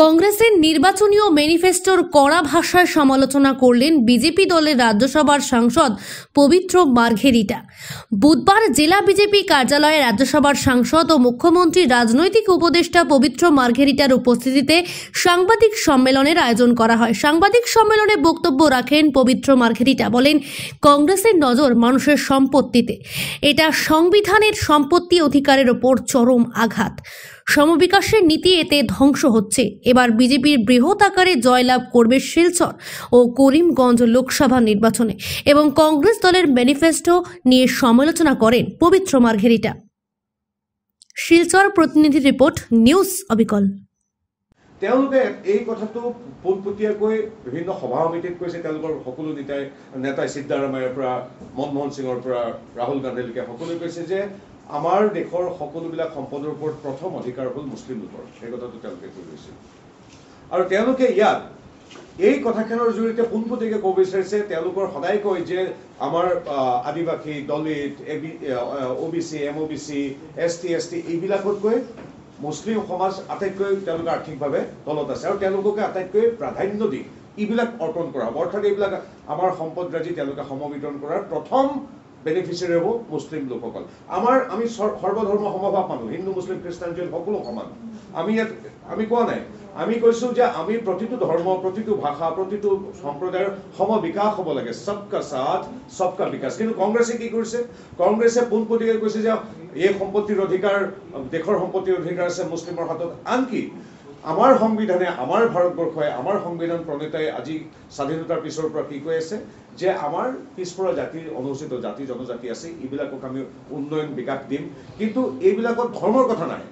কংগ্রেসের নির্বাচনীয় ম্যানিফেস্টোর কড়া ভাষায় সমালোচনা করলেন বিজেপি দলের রাজ্যসভার সাংসদ পবিত্র মার্ঘেরিটা। বুধবার জেলা বিজেপি কার্যালয়ে রাজ্যসভার সাংসদ ও মুখ্যমন্ত্রীর রাজনৈতিক উপদেষ্টা পবিত্র মার্ঘেরিটার উপস্থিতিতে সাংবাদিক সম্মেলনের আয়োজন করা হয়। সাংবাদিক সম্মেলনে বক্তব্য রাখেন পবিত্র মার্ঘেরিটা। বলেন, কংগ্রেসের নজর মানুষের সম্পত্তিতে, এটা সংবিধানের সম্পত্তি অধিকারের ওপর চরম আঘাত। সমবিকাশের নীতি এতে ধ্বংস হচ্ছে। এবার বিজেপির বৃহৎ আকারে জয়লাভ করবে শিলচর ও করিমগঞ্জ লোকসভা নির্বাচনে এবং কংগ্রেস দলের ম্যানিফেস্টো নিয়ে সমালোচনা করেন পবিত্র মার্ঘেরিটা। শিলচর প্রতিনিধি রিপোর্ট, নিউজ অবিকল। তেওঁলোকে এই কথাটো পোনপটীয়াকৈ বিভিন্ন সভা সমিতিত কৈছে। তেওঁলোকৰ সকলো নেতাই সিদ্ধাৰামায়াৰ পৰা মনমোহন সিঙৰ পৰা ৰাহুল গান্ধীলৈকে সকলোৱে কৈছে যে আমাৰ দেশৰ সকলোবিলাক সম্পদৰ ওপৰত প্ৰথম অধিকাৰ হ'ল মুছলিম লোকৰ। সেই কথাটো তেওঁলোকে কৈ গৈছিল আৰু তেওঁলোকে ইয়াত এই কথাখনৰ জৰিয়তে পোনপটীয়াকৈ ক'ব বিচাৰিছে। তেওঁলোকৰ সদায় কয় যে আমাৰ আদিবাসী, দলিত, OBC, MOBC, ST এইবিলাকতকৈ মুছলিম সমাজ আটাইতকৈ তেওঁলোকে আৰ্থিকভাৱে তলত আছে আৰু তেওঁলোককে আটাইতকৈ প্ৰাধান্য দি এইবিলাক অৰ্পণ কৰা হ'ব। অৰ্থাৎ এইবিলাক আমাৰ সম্পদৰাজি তেওঁলোকে সমবিতৰণ কৰাৰ প্ৰথম বেনিফিচিয়াৰী হ'ব মুছলিম লোকসকল। আমি সৰ্বধৰ্ম সমভাৱ মানুহ, হিন্দু, মুছলিম, খ্ৰীষ্টান, জৈন সকলো সমান। আমি কোৱা নাই, আমি কৈছোঁ যে আমি প্ৰতিটো ধৰ্ম, প্ৰতিটো ভাষা, প্ৰতিটো সম্প্ৰদায়ৰ সমবিকাশ হ'ব লাগে। সবকা সাথ সবকা বিকাশ। কিন্তু কংগ্ৰেছে কি কৰিছে? কংগ্ৰেছে পোনপটীয়াকৈ কৈছে যে এই সম্পত্তিৰ অধিকাৰ, দেশৰ সম্পত্তিৰ অধিকাৰ আছে মুছলিমৰ হাতত। আনকি আমাৰ সংবিধানে, আমাৰ ভাৰতবৰ্ষই, আমাৰ সংবিধান প্ৰণেতাই আজি স্বাধীনতাৰ পিছৰ পৰা কি কৈ আছে যে আমাৰ পিছপৰা জাতিৰ, অনুসূচিত জাতি জনজাতি আছে, এইবিলাকক আমি উন্নয়ন বিকাশ দিম। কিন্তু এইবিলাকত ধৰ্মৰ কথা নাই।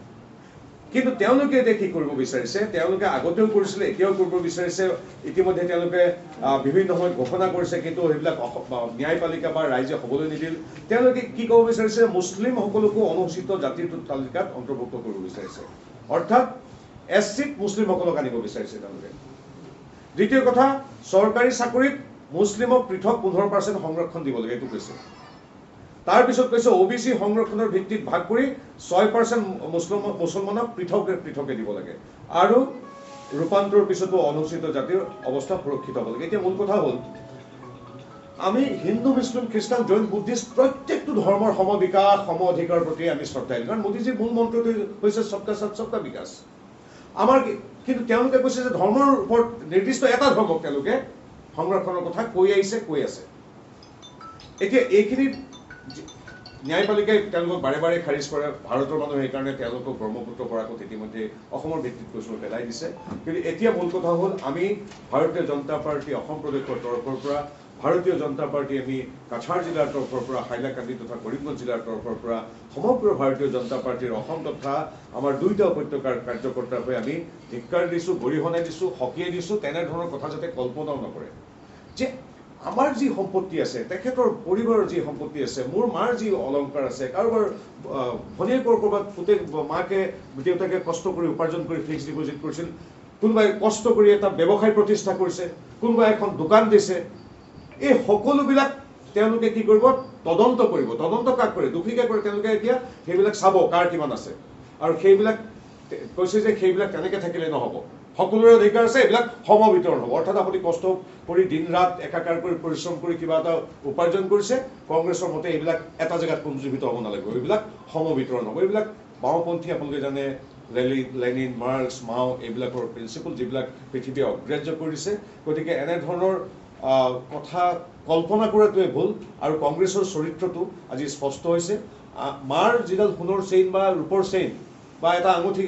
কিন্তু তেওঁলোকে এতিয়া কি কৰিব বিচাৰিছে? তেওঁলোকে আগতেও কৰিছিলে, এতিয়াও কৰিব বিচাৰিছে। ইতিমধ্যে তেওঁলোকে বিভিন্ন সময়ত ঘোষণা কৰিছে, কিন্তু সেইবিলাক ন্যায়পালিকা বা ৰাইজে হ'বলৈ নিদিল। তেওঁলোকে কি ক'ব বিচাৰিছে? মুছলিমসকলকো অনুসূচিত জাতিৰ তালিকাত অন্তৰ্ভুক্ত কৰিব বিচাৰিছে। অৰ্থাৎ SCত মুছলিমসকলক আনিব বিচাৰিছে তেওঁলোকে। দ্বিতীয় কথা, চৰকাৰী চাকৰিত মুছলিমক পৃথক 15% সংৰক্ষণ দিব লাগে, এইটো কৈছে। তাৰপিছত কৈছে OBC সংৰক্ষণৰ ভিত্তিত ভাগ কৰি 6% মুছলমানক পৃথকে দিব লাগে আৰু ৰূপান্তৰৰ পিছতো অনুসূচিত জাতিৰ অৱস্থা সুৰক্ষিত হ'ব লাগে। এতিয়া মূল কথা হ'ল, আমি হিন্দু, মুছলিম, খ্ৰীষ্টান, জৈন, বুদ্ধিষ্ট প্ৰত্যেকটো ধৰ্মৰ সমবিকাশ, সম অধিকাৰৰ প্ৰতি আমি শ্ৰদ্ধাশীল। কাৰণ মোদীজীৰ মূল মন্ত্ৰটো হৈছে সবকা সাথ সবকা বিকাশ। কিন্তু তেওঁলোকে কৈছে যে ধৰ্মৰ ওপৰত নিৰ্দিষ্ট এটা ধৰ্মক তেওঁলোকে সংৰক্ষণৰ কথা কৈ আছে। এতিয়া এইখিনি ন্যায়পালিকাই তেওঁলোকক বাৰে বাৰে খাৰিজ কৰে। ভাৰতৰ মানুহে সেইকাৰণে তেওঁলোকক ব্ৰহ্মপুত্ৰ বৰাকত ইতিমধ্যে অসমৰ ভিত্তিত কৈছোঁ পেলাই দিছে। কিন্তু এতিয়া মূল কথা হ'ল, আমি ভাৰতীয় জনতা পাৰ্টী অসম প্ৰদেশৰ তৰফৰ পৰা, ভাৰতীয় জনতা পাৰ্টী আমি কাছাৰ জিলাৰ তৰফৰ পৰা, হাইলাকান্দি তথা কৰিমগঞ্জ জিলাৰ তৰফৰ পৰা সমগ্ৰ ভাৰতীয় জনতা পাৰ্টীৰ অসম তথা আমাৰ দুয়োটা উপত্যকাৰ কাৰ্যকৰ্তাৰ হৈ আমি ধিক্কাৰ দিছোঁ, গৰিহণাই দিছোঁ, সকীয়াই দিছোঁ। তেনেধৰণৰ কথা যাতে কল্পনাও নকৰে যে আমাৰ যি সম্পত্তি আছে, তেখেতৰ পৰিবাৰৰ যি সম্পত্তি আছে, মোৰ মাৰ যি অলংকাৰ আছে, কাৰোবাৰ ভনীয়েকৰ ক'ৰবাত পুতেক মাকে দেউতাকে কষ্ট কৰি উপাৰ্জন কৰি ফিক্সড ডিপজিট কৰিছিল, কোনোবাই কষ্ট কৰি এটা ব্যৱসায় প্ৰতিষ্ঠা কৰিছে, কোনোবাই এখন দোকান দিছে। এই সকলোবিলাক তেওঁলোকে কি কৰিব? তদন্ত কৰিব। তদন্ত কাক কৰে? দোষীকে কৰে। তেওঁলোকে এতিয়া সেইবিলাক চাব কাৰ কিমান আছে আৰু সেইবিলাক কৈছে যে সেইবিলাক তেনেকৈ থাকিলে নহ'ব। সকলোৰে অধিকাৰ আছে, এইবিলাক সমবিতৰণ হ'ব। অৰ্থাৎ আপুনি কষ্ট কৰি দিন ৰাত একাকাৰ কৰি পৰিশ্ৰম কৰি কিবা এটা উপাৰ্জন কৰিছে, কংগ্ৰেছৰ মতে এইবিলাক এটা জেগাত পুঞ্জীভূত হ'ব নালাগিব, এইবিলাক সমবিতৰণ হ'ব। এইবিলাক বাওঁপন্থী, আপোনালোকে জানে, লেনিন, মাৰ্ক্স, মাও এইবিলাকৰ প্ৰিন্সিপল যিবিলাক পৃথিৱীয়ে অগ্ৰাহ্য কৰিছে। গতিকে এনেধৰণৰ কথা কল্পনা কৰাটোৱে ভুল। আৰু কংগ্ৰেছৰ চৰিত্ৰটো আজি স্পষ্ট হৈছে। মাৰ যিডাল সোণৰ চেইন বা ৰূপৰ চেইন বা এটা আঙুঠি,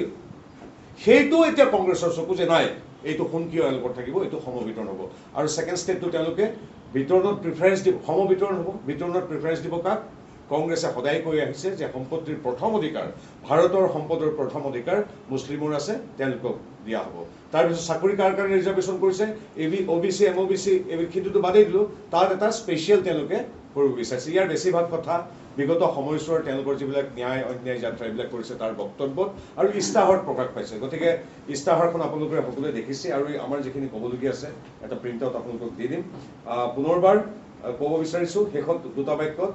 সেইটো এতিয়া কংগ্ৰেছৰ চকু যে নাই, এইটো সোণ কিয় এওঁলোকৰ থাকিব, এইটো সমবিতৰণ হ'ব। আৰু ছেকেণ্ড ষ্টেপটো তেওঁলোকে বিতৰণত প্ৰিফাৰেঞ্চ দিব, সমবিতৰণ হ'ব। বিতৰণত প্ৰিফাৰেঞ্চ দিব কাক? কংগ্ৰেছে সদায় কৈ আহিছে যে সম্পত্তিৰ প্ৰথম অধিকাৰ, ভাৰতৰ সম্পদৰ প্ৰথম অধিকাৰ মুছলিমৰ আছে, তেওঁলোকক দিয়া হ'ব। তাৰপিছত চাকৰি কাৰ কাৰণে ৰিজাৰ্ভেশ্যন কৰিছে? OBC, MOBC এইখিনিতো বাদেই দিলোঁ, তাত এটা স্পেচিয়েল তেওঁলোকে কৰিব বিচাৰিছে। ইয়াৰ বেছিভাগ কথা বিগত সময়ছোৱাৰ তেওঁলোকৰ যিবিলাক ন্যায় অন্যায় যাত্ৰা এইবিলাক কৰিছে তাৰ বক্তব্যত আৰু ইস্তাহাৰত প্ৰকাশ পাইছে। গতিকে ইস্তাহাৰখন আপোনালোকে সকলোৱে দেখিছে আৰু আমাৰ যিখিনি ক'বলগীয়া আছে এটা প্ৰিণ্ট আউট আপোনালোকক দি দিম। পুনৰবাৰ ক'ব বিচাৰিছোঁ শেষত দুটা বাক্যত